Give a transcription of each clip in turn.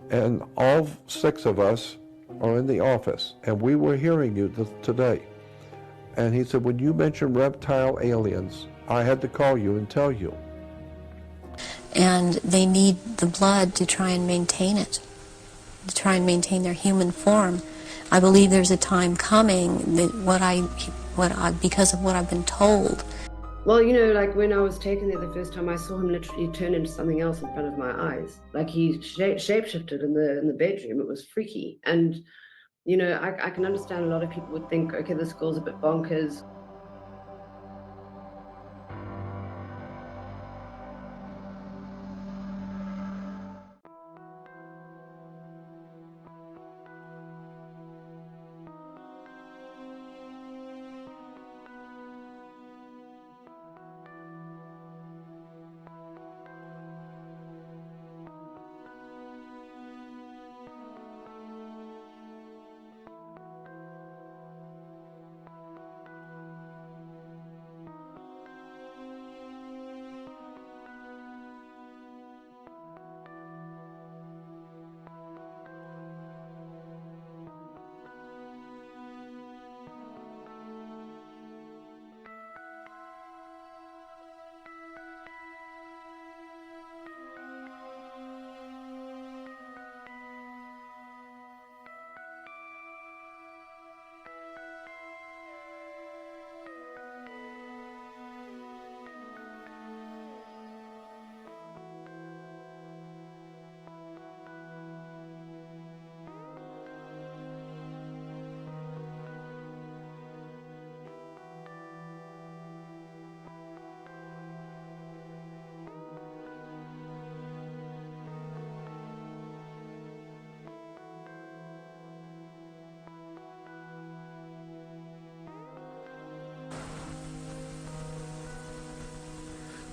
And all 6 of us are in the office, and we were hearing you today. And he said, when you mentioned reptile aliens, I had to call you and tell you. And they need the blood to try and maintain it, to try and maintain their human form. I believe there's a time coming that because of what I've been told. Well, you know, like when I was taken there the first time, I saw him literally turn into something else in front of my eyes. Like he shapeshifted in the bedroom. It was freaky. And, you know, I can understand a lot of people would think, okay, this girl's a bit bonkers.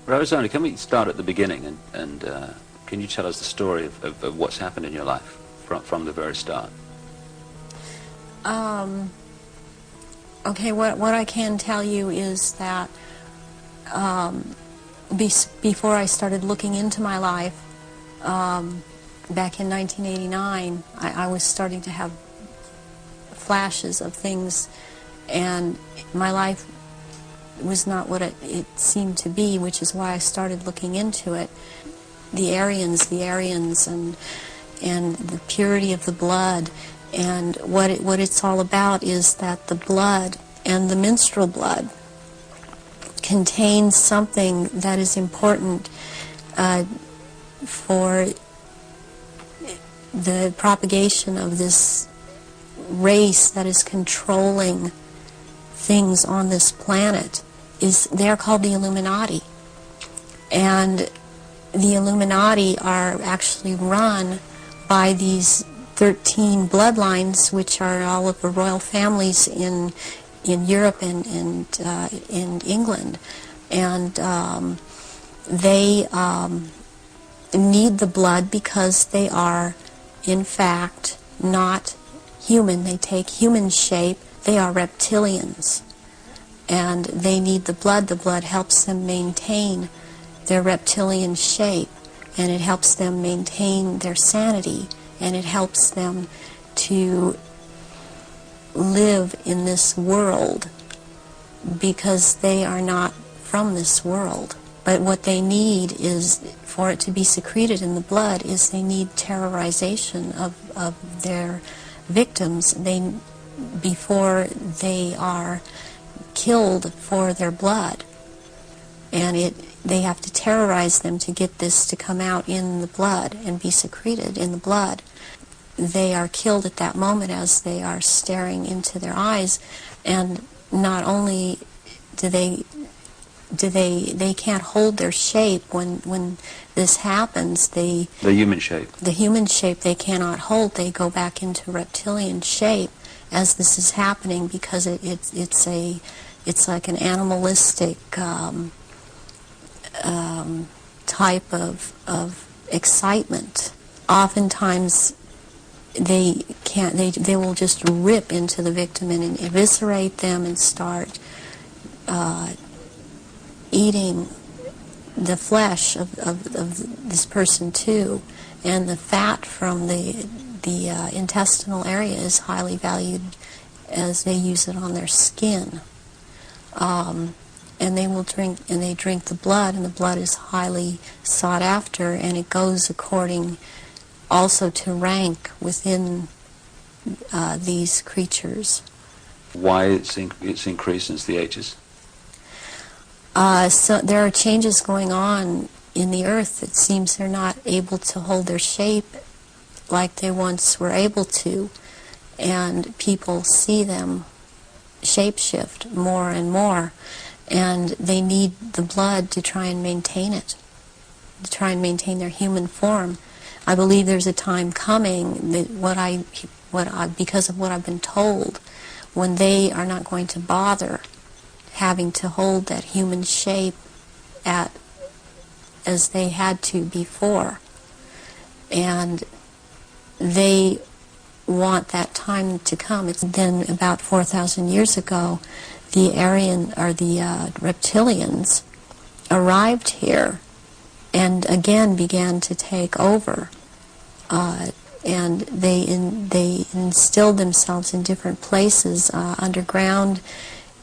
Rosanna, can we start at the beginning and can you tell us the story of what's happened in your life from the very start? Okay, what I can tell you is that before I started looking into my life, back in 1989, I was starting to have flashes of things, and my life was not what it seemed to be, which is why I started looking into it. The Aryans, and the purity of the blood, and what it's all about is that the blood and the menstrual blood contains something that is important for the propagation of this race that is controlling things on this planet. They're called the Illuminati. And the Illuminati are actually run by these 13 bloodlines, which are all of the royal families in Europe and in England. And they need the blood because they are, in fact, not human. They take human shape. They are reptilians. And they need the blood. The blood helps them maintain their reptilian shape, and it helps them maintain their sanity, and it helps them to live in this world because they are not from this world. But what they need is, for it to be secreted in the blood, is they need terrorization of their victims before they are killed for their blood. And they have to terrorize them to get this to come out in the blood and be secreted in the blood. They are killed at that moment as they are staring into their eyes, and not only do they can't hold their shape when this happens. The human shape. The human shape they cannot hold. They go back into reptilian shape as this is happening, because it's like an animalistic type of excitement. Oftentimes they will just rip into the victim and eviscerate them and start eating the flesh of this person too. and the fat from the intestinal area is highly valued, as they use it on their skin. And they will drink, and they drink the blood, and the blood is highly sought after, and it goes according also to rank within these creatures. Why it's increased since the ages? So there are changes going on in the earth. It seems they're not able to hold their shape like they once were able to, and people see them shapeshift more and more, and they need the blood to try and maintain it, to try and maintain their human form. I believe there's a time coming that because of what I've been told, when they are not going to bother having to hold that human shape as they had to before, and they want that time to come. It's then about 4,000 years ago, the Reptilians arrived here and again began to take over, and they instilled themselves in different places underground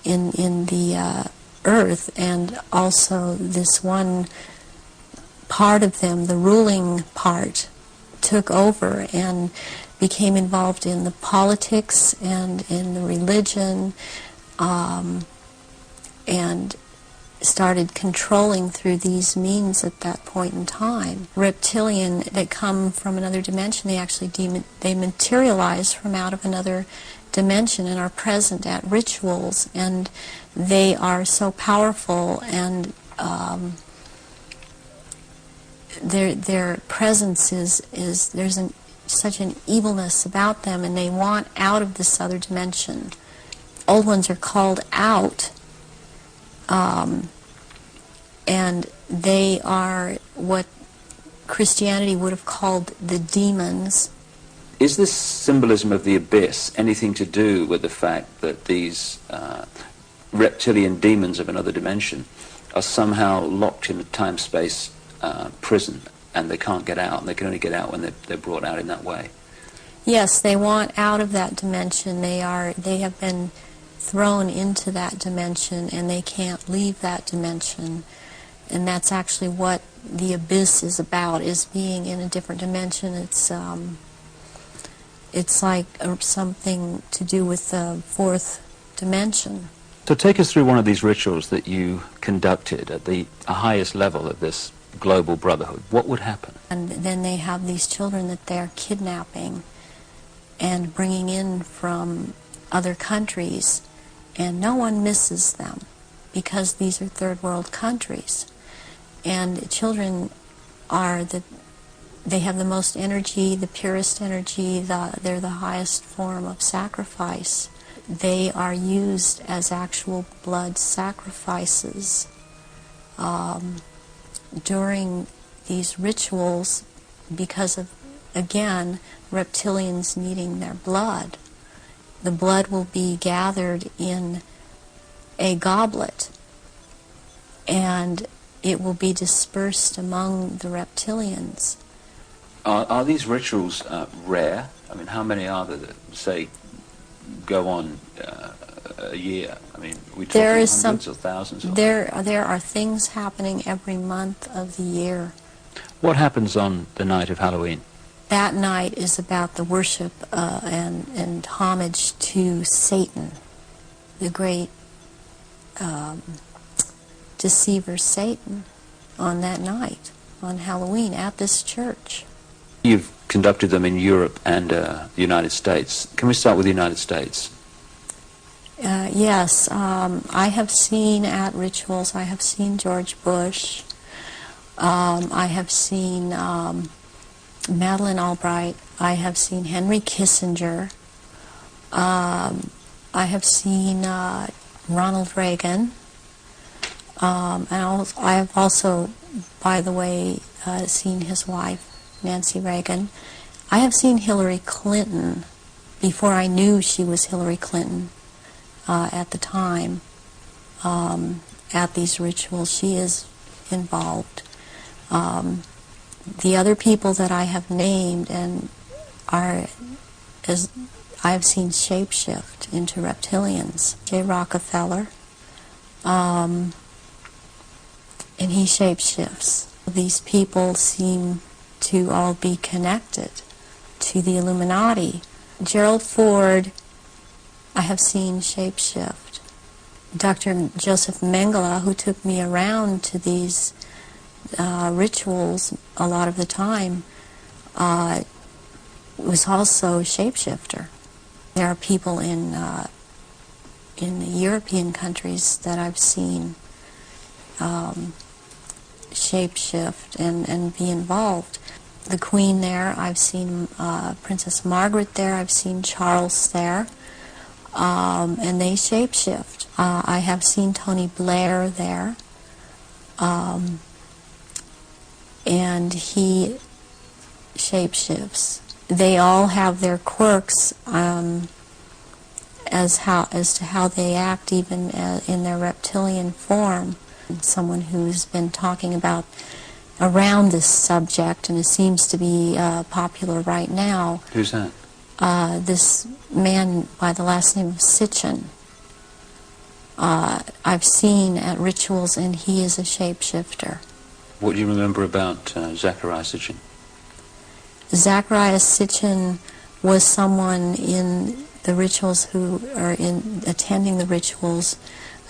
in the earth, and also this one part of them, the ruling part, took over and became involved in the politics and in the religion, and started controlling through these means at that point in time. Reptilian, that come from another dimension, they materialize from out of another dimension and are present at rituals, and they are so powerful, and their presence is there's such an evilness about them, and they want out of this other dimension. Old ones are called out, and they are what Christianity would have called the demons. Is this symbolism of the abyss anything to do with the fact that these reptilian demons of another dimension are somehow locked in a time-space prison, and they can't get out, and they can only get out when they're brought out in that way? Yes, they want out of that dimension. They have been thrown into that dimension, and they can't leave that dimension. And that's actually what the abyss is about, is being in a different dimension. It's like something to do with the fourth dimension. So take us through one of these rituals that you conducted at the highest level of this global brotherhood. What would happen? And then they have these children that they're kidnapping and bringing in from other countries, and no one misses them because these are third world countries. And children they have the most energy, the purest energy, they're the highest form of sacrifice. They are used as actual blood sacrifices during these rituals because of, again, reptilians needing their blood. The blood will be gathered in a goblet, and it will be dispersed among the reptilians. Are these rituals rare? I mean, how many are there that, say, go on a year? I mean, we talking hundreds or thousands? There are things happening every month of the year. What happens on the night of Halloween? That night is about the worship and homage to Satan, the great deceiver Satan, on that night, on Halloween, at this church. You've conducted them in Europe and the United States. Can we start with the United States? Yes, I have seen at rituals, I have seen George Bush, I have seen Madeleine Albright, I have seen Henry Kissinger, I have seen Ronald Reagan, and I have also, by the way, seen his wife, Nancy Reagan. I have seen Hillary Clinton before I knew she was Hillary Clinton at the time at these rituals. She is involved. The other people that I have named and are, as I've seen shapeshift into reptilians. J. Rockefeller, and he shapeshifts. These people seem to all be connected to the Illuminati. Gerald Ford, I have seen shapeshift. Dr. Joseph Mengele, who took me around to these rituals a lot of the time, was also a shapeshifter. There are people in the European countries that I've seen shapeshift and be involved. The Queen there, I've seen Princess Margaret there, I've seen Charles there, and they shapeshift. I have seen Tony Blair there, and he shapeshifts. They all have their quirks as to how they act, even in their reptilian form. Someone who's been talking about around this subject, and it seems to be popular right now. Who's that? This man by the last name of Sitchin. I've seen at rituals, and he is a shapeshifter. What do you remember about Zachariah Sitchin? Zachariah Sitchin was someone in the rituals who, or in attending the rituals,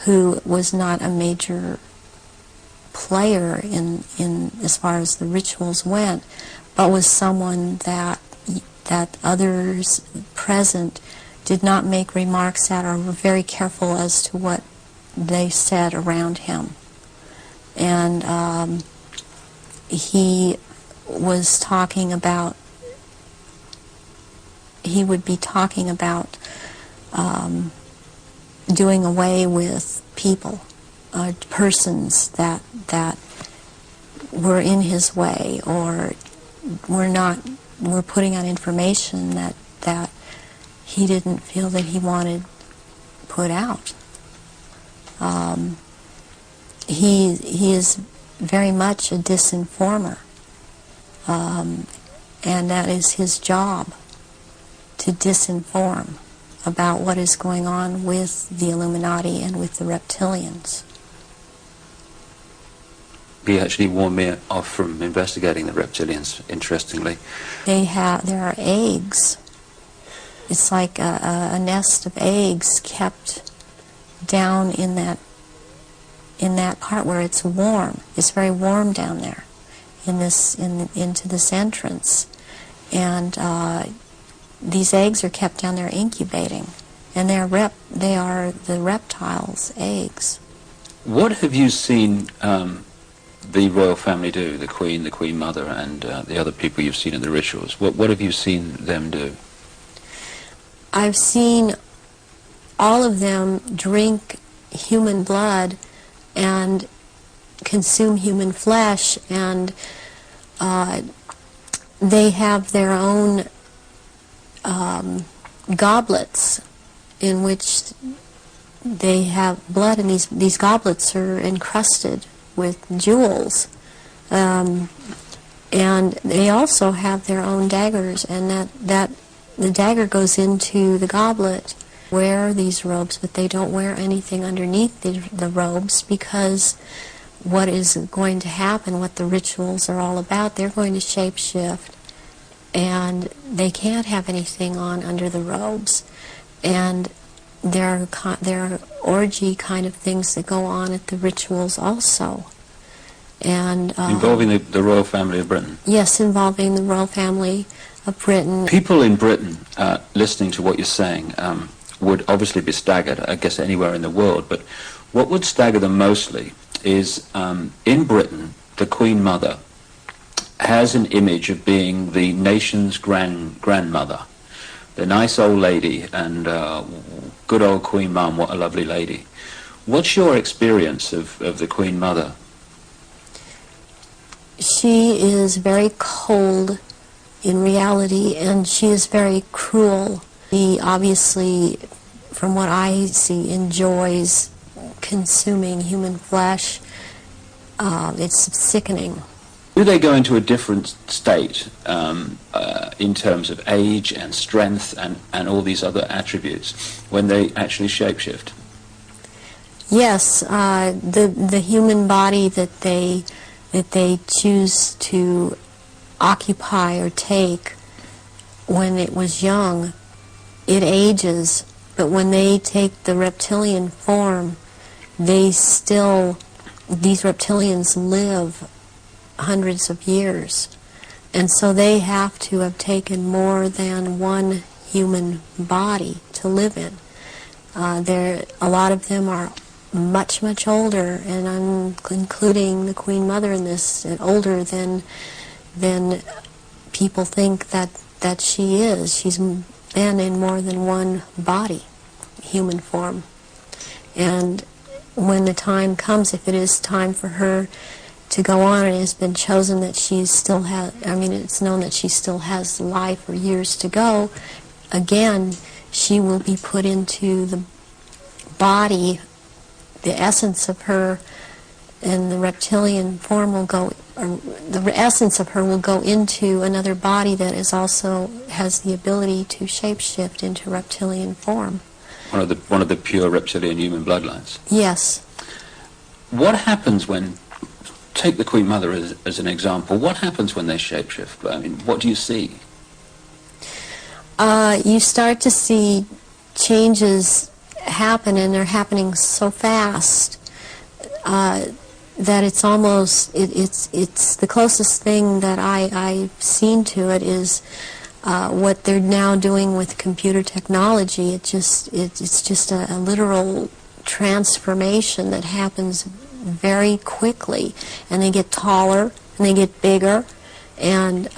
who was not a major player in as far as the rituals went, but was someone that others present did not make remarks at, or were very careful as to what they said around him. And he was talking about, he would be talking about doing away with people, persons that were in his way, or were putting out information that he didn't feel that he wanted put out. He is very much a disinformer, and that is his job, to disinform about what is going on with the Illuminati and with the reptilians. He actually warned me off from investigating the reptilians, interestingly. There are eggs. It's like a nest of eggs kept down in that part where it's warm. It's very warm down there into this entrance. And these eggs are kept down there incubating, and they are the reptiles' eggs. What have you seen the royal family do, the Queen Mother, and the other people you've seen in the rituals? What have you seen them do? I've seen all of them drink human blood and consume human flesh, and they have their own goblets in which they have blood, and these goblets are encrusted with jewels, and they also have their own daggers, and that the dagger goes into the goblet. Wear these robes, but they don't wear anything underneath the robes, because what is going to happen, what the rituals are all about, they're going to shapeshift, and they can't have anything on under the robes. And there are orgy kind of things that go on at the rituals also. And involving the royal family of Britain? Yes, involving the royal family of Britain. People in Britain, listening to what you're saying, would obviously be staggered, I guess anywhere in the world, but what would stagger them mostly is, in Britain, the Queen Mother has an image of being the nation's grandmother, the nice old lady, and good old Queen Mum, what a lovely lady. What's your experience of the Queen Mother? She is very cold in reality, and she is very cruel. He obviously, from what I see, enjoys consuming human flesh. It's sickening. Do they go into a different state in terms of age and strength and all these other attributes when they actually shapeshift? Yes, the human body that they choose to occupy or take when it was young, it ages, but when they take the reptilian form, these reptilians live hundreds of years. And so they have to have taken more than one human body to live in. A lot of them are much, much older, and I'm including the Queen Mother in this, older than people think that she is. She's been in more than one body, human form. And when the time comes, if it is time for her to go on, and it has been chosen that she still has, it's known that she still has life or years to go, again, she will be put into the body, the essence of her, and the reptilian form will go, or the essence of her will go into another body that is also has the ability to shapeshift into reptilian form. One of the pure reptilian human bloodlines. Yes. What happens when, take the Queen Mother as an example, what happens when they shapeshift? I mean, what do you see? You start to see changes happen, and they're happening so fast that it's almost, it's the closest thing that I've seen to it is what they're now doing with computer technology. It's just a literal transformation that happens very quickly, and they get taller and they get bigger, and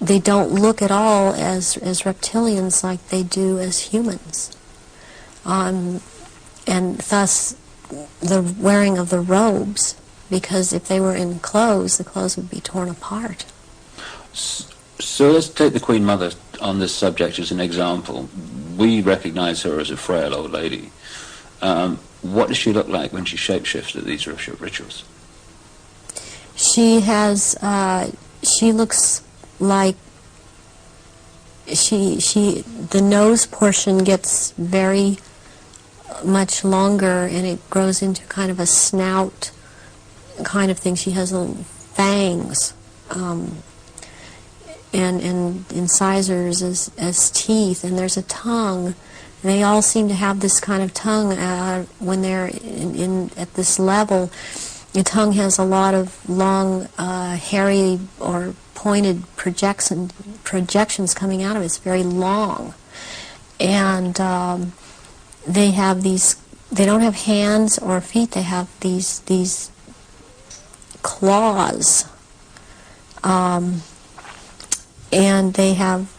they don't look at all as reptilians like they do as humans, and thus the wearing of the robes, because if they were in clothes, the clothes would be torn apart. So let's take the Queen Mother on this subject as an example. We recognize her as a frail old lady. What does she look like when she shapeshifts at these rituals? She has, she looks like, the nose portion gets very much longer, and it grows into kind of a snout kind of thing. She has little fangs, and incisors as teeth, and there's a tongue. They all seem to have this kind of tongue when they're at this level. The tongue has a lot of long, hairy or pointed projections coming out of it. It's very long. And they have these, they don't have hands or feet, they have these claws. And they have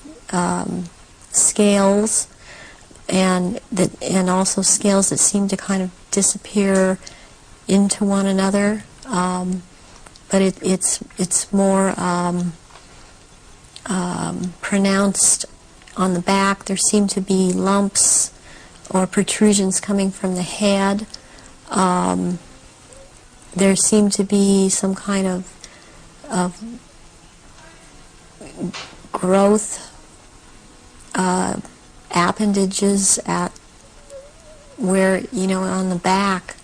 scales, and also scales that seem to kind of disappear into one another, but it's more pronounced on the back. There seem to be lumps or protrusions coming from the head. There seem to be some kind of growth appendages at where, on the back,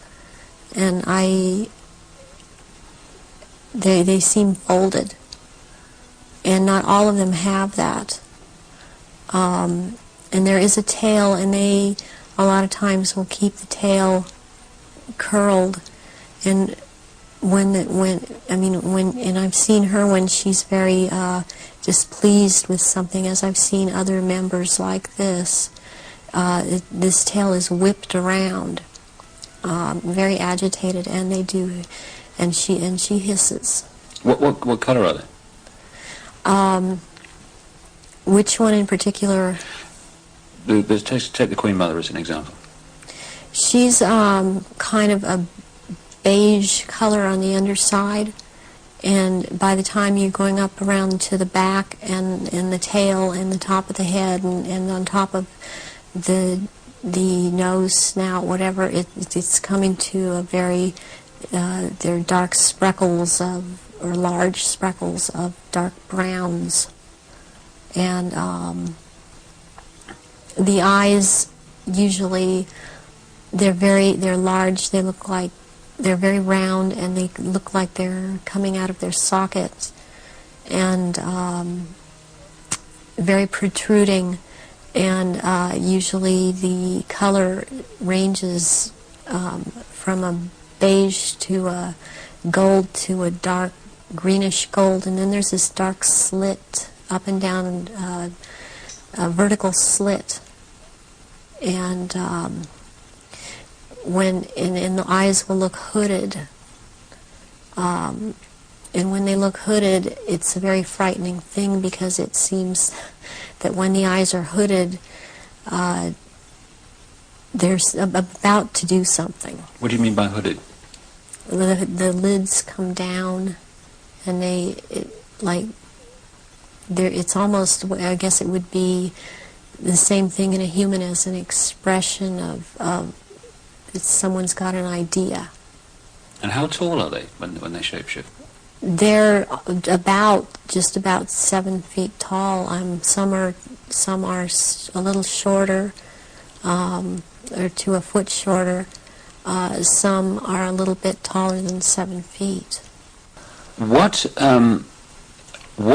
and they seem folded, and not all of them have that. And there is a tail, and they a lot of times will keep the tail curled, and and I've seen her when she's very displeased with something, as I've seen other members like this. This tail is whipped around, very agitated, and they do, and she hisses. What color are they? Which one in particular? Take the Queen Mother as an example. She's kind of a beige color on the underside, and by the time you're going up around to the back and the tail and the top of the head and on top of the nose, snout, whatever, it's coming to a very They're dark speckles or large speckles of dark browns. And the eyes, usually, they're large, they look like, they're very round, and they look like they're coming out of their sockets, and very protruding, and usually the color ranges from a beige to a gold to a dark greenish gold, and then there's this dark slit up and down, a vertical slit, and and the eyes will look hooded, and when they look hooded, it's a very frightening thing, because it seems that when the eyes are hooded, they're about to do something. What do you mean by hooded? The lids come down, and it's almost, I guess it would be the same thing in a human as an expression of someone's got an idea. And how tall are they when they shapeshift? They're just about 7 feet tall. Some are a little shorter, or to a foot shorter. Some are a little bit taller than 7 feet. What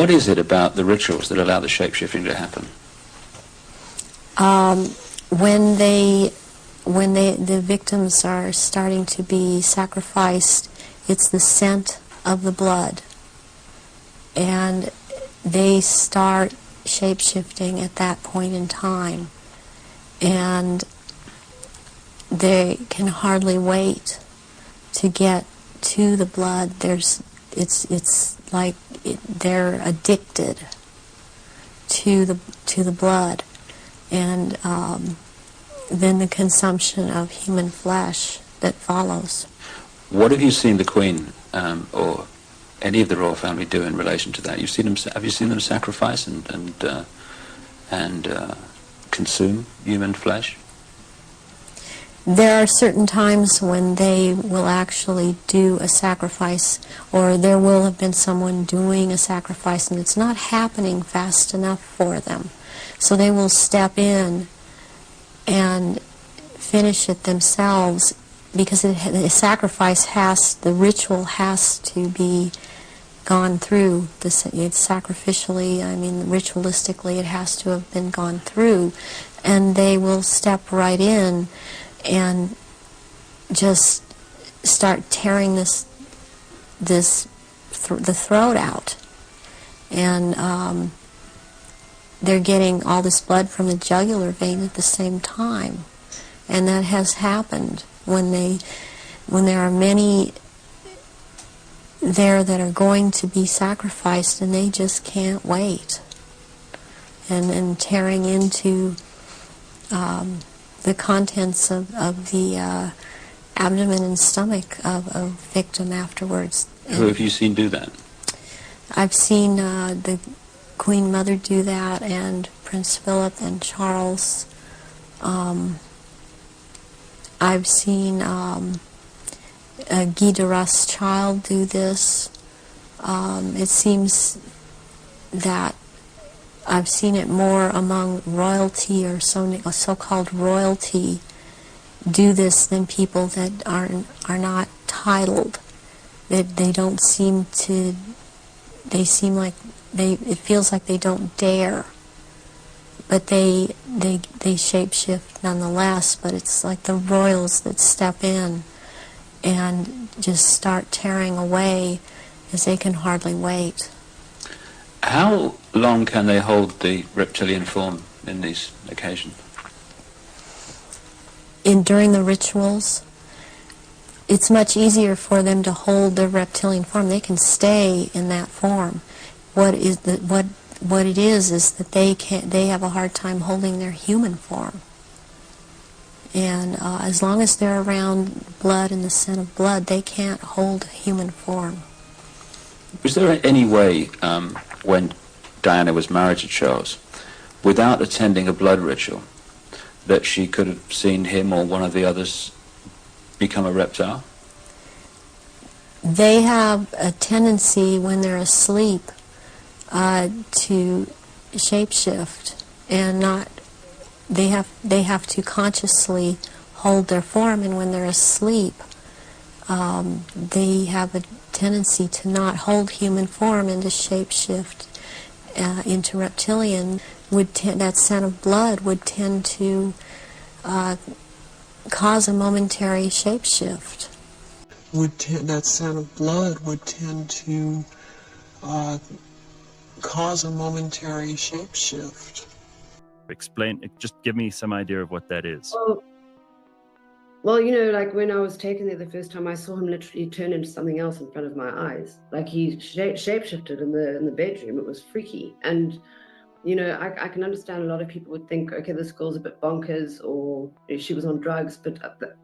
is it about the rituals that allow the shapeshifting to happen? When the victims are starting to be sacrificed, it's the scent of the blood, and they start shape-shifting at that point in time, and they can hardly wait to get to the blood. It's like they're addicted to the blood, and then the consumption of human flesh that follows. What have you seen the Queen or any of the royal family do in relation to that? Have you seen them sacrifice and consume human flesh? There are certain times when they will actually do a sacrifice, or there will have been someone doing a sacrifice, and it's not happening fast enough for them. So they will step in and finish it themselves, because the sacrifice the ritual has to be gone through. It's sacrificially, ritualistically, it has to have been gone through, and they will step right in and just start tearing the throat out, and they're getting all this blood from the jugular vein at the same time, and that has happened when there are many there that are going to be sacrificed, and they just can't wait, and tearing into the contents of the abdomen and stomach of a victim afterwards. Who have you seen do that? I've seen the Queen Mother do that, and Prince Philip and Charles. I've seen Guy de Rust's child do this. It seems that I've seen it more among royalty, or so-called royalty, do this than people that are not titled. They don't seem to. They seem like it feels like they don't dare, but they shapeshift nonetheless. But it's like the royals that step in and just start tearing away, as they can hardly wait. How long can they hold the reptilian form in these occasions? During the rituals, it's much easier for them to hold their reptilian form. They can stay in that form. What it is that they have a hard time holding their human form. And as long as they're around blood and the scent of blood, they can't hold human form. Was there any way, when Diana was married to Charles, without attending a blood ritual, that she could have seen him or one of the others become a reptile? They have a tendency when they're asleep to shapeshift, and they have to consciously hold their form, and when they're asleep they have a tendency to not hold human form and to shapeshift into reptilian. That scent of blood would tend to cause a momentary shapeshift. That scent of blood would tend to cause a momentary shapeshift. Explain, just give me some idea of what that is. Well, you know, like when I was taken there the first time, I saw him literally turn into something else in front of my eyes. Like he shapeshifted in the bedroom. It was freaky. And, you know, I can understand a lot of people would think, okay, this girl's a bit bonkers, or she was on drugs, but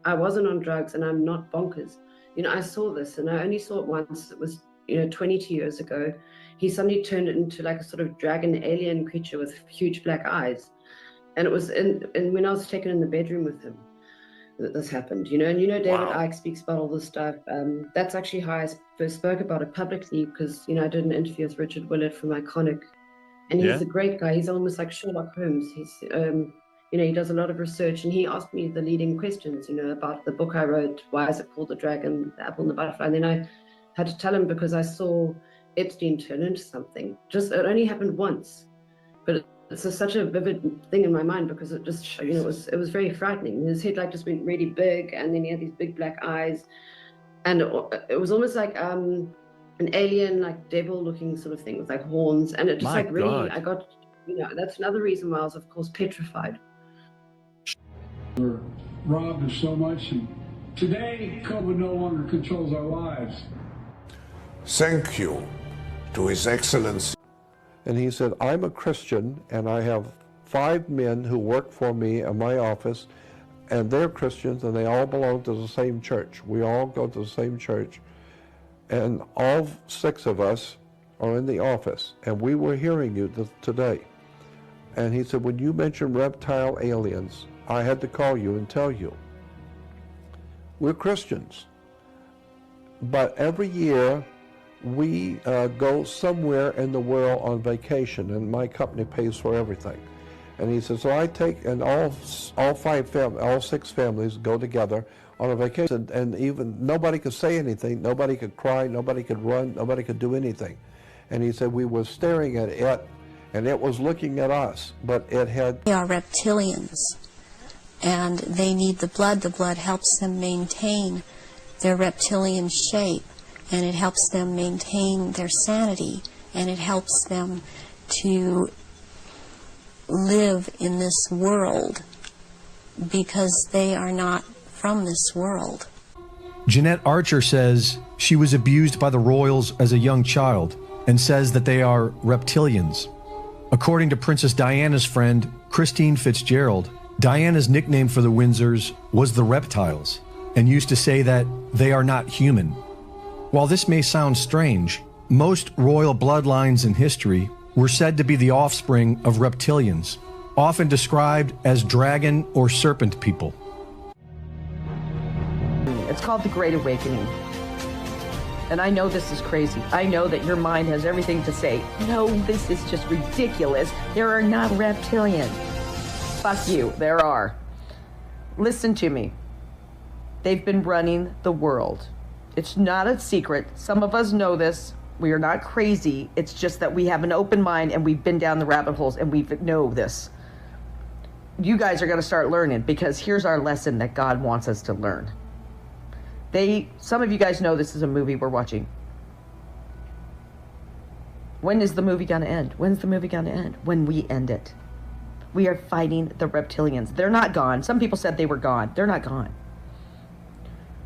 I wasn't on drugs and I'm not bonkers. You know, I saw this, and I only saw it once. It was, 22 years ago. He suddenly turned into like a sort of dragon alien creature with huge black eyes. And it was when I was taken in the bedroom with him that this happened, and David Icke speaks about all this stuff. That's actually how I first spoke about it publicly, because I did an interview with Richard Willett from Iconic, and he's a great guy. He's almost like Sherlock Holmes. He's he does a lot of research, and he asked me the leading questions about the book I wrote, why is it called The Dragon, the Apple and the Butterfly. And then I had to tell him, because I saw Epstein turn into something. It only happened once, but it's such a vivid thing in my mind, because it just, it was very frightening. His head just went really big, and then he had these big black eyes, and it was almost like an alien, devil-looking sort of thing with horns, and it just really, I got, that's another reason why I was, of course, petrified. We're robbed of so much, and today COVID no longer controls our lives. Thank you to His Excellency. And he said, I'm a Christian, and I have 5 men who work for me in my office, and they're Christians, and they all belong to the same church. We all go to the same church, and all 6 of us are in the office, and we were hearing you today. And he said, when you mentioned reptile aliens, I had to call you and tell you. We're Christians, but every year, we go somewhere in the world on vacation, and my company pays for everything. And he says, so I take, and all 6 families go together on a vacation, and even nobody could say anything, nobody could cry, nobody could run, nobody could do anything. And he said, we were staring at it, and it was looking at us, but it had... They are reptilians, and they need the blood. The blood helps them maintain their reptilian shape, and it helps them maintain their sanity, and it helps them to live in this world, because they are not from this world. Jeanette Archer says she was abused by the royals as a young child, and says that they are reptilians. According to Princess Diana's friend, Christine Fitzgerald, Diana's nickname for the Windsors was the Reptiles, and used to say that they are not human. While this may sound strange, most royal bloodlines in history were said to be the offspring of reptilians, often described as dragon or serpent people. It's called the Great Awakening. And I know this is crazy. I know that your mind has everything to say, no, this is just ridiculous. There are not reptilians. Fuck you, there are. Listen to me. They've been running the world. It's not a secret. Some of us know this. We are not crazy. It's just that we have an open mind, and we've been down the rabbit holes, and we know this. You guys are going to start learning, because here's our lesson that God wants us to learn. Some of you guys know this is a movie we're watching. When is the movie going to end? When's the movie going to end? When we end it. We are fighting the reptilians. They're not gone. Some people said they were gone. They're not gone.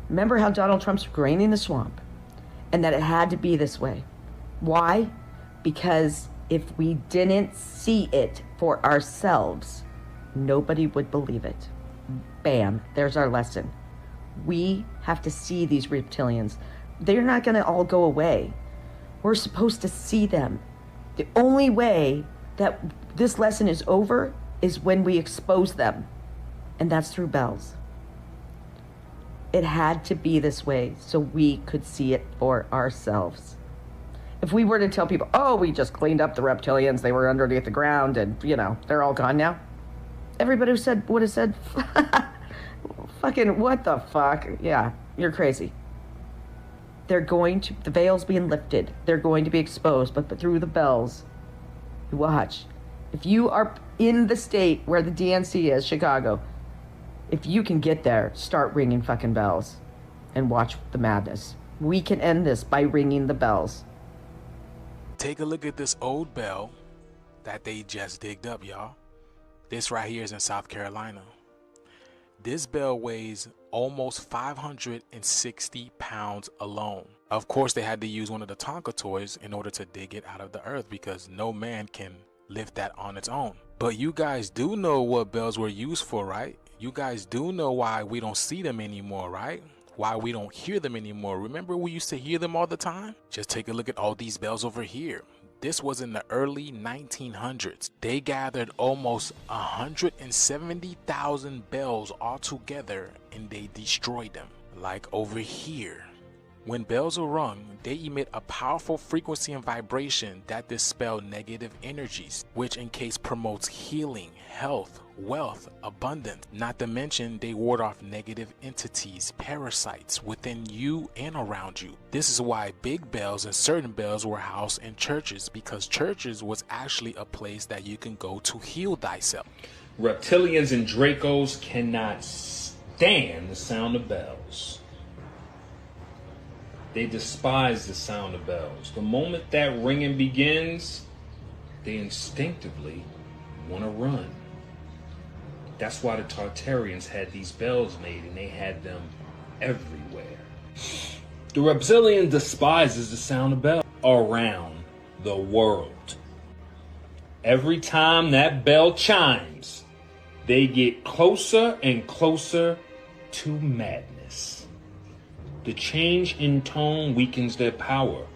Remember how Donald Trump's draining the swamp, and that it had to be this way. Why? Because if we didn't see it for ourselves, nobody would believe it. Bam, there's our lesson. We have to see these reptilians. They're not going to all go away. We're supposed to see them. The only way that this lesson is over is when we expose them, and that's through bells. It had to be this way so we could see it for ourselves. If we were to tell people, oh, we just cleaned up the reptilians, they were underneath the ground and, you know, they're all gone now. Everybody would have said, fucking, what the fuck? Yeah, you're crazy. The veil's being lifted. They're going to be exposed, but through the bells. Watch. If you are in the state where the DNC is, Chicago, if you can get there, start ringing fucking bells and watch the madness. We can end this by ringing the bells. Take a look at this old bell that they just digged up, y'all. This right here is in South Carolina. This bell weighs almost 560 pounds alone. Of course, they had to use one of the Tonka toys in order to dig it out of the earth because no man can lift that on its own. But you guys do know what bells were used for, right? You guys do know why we don't see them anymore, right? Why we don't hear them anymore. Remember we used to hear them all the time? Just take a look at all these bells over here. This was in the early 1900s. They gathered almost 170,000 bells all together and they destroyed them. Like over here. When bells are rung, they emit a powerful frequency and vibration that dispel negative energies, which in case promotes healing, health, wealth, abundance. Not to mention they ward off negative entities, parasites within you and around you. This is why big bells and certain bells were housed in churches, because churches was actually a place that you can go to heal thyself. Reptilians and Dracos cannot stand the sound of bells. They despise the sound of bells. The moment that ringing begins, they instinctively want to run. That's why the Tartarians had these bells made, and they had them everywhere. The Reptilian despises the sound of bells around the world. Every time that bell chimes, they get closer and closer to madness. The change in tone weakens their power.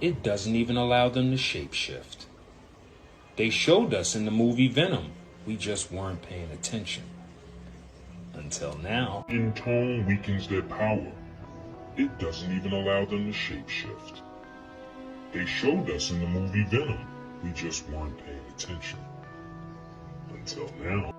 It doesn't even allow them to shapeshift. They showed us in the movie Venom. We just weren't paying attention. Until now. In tone weakens their power. It doesn't even allow them to shapeshift. They showed us in the movie Venom. We just weren't paying attention. Until now.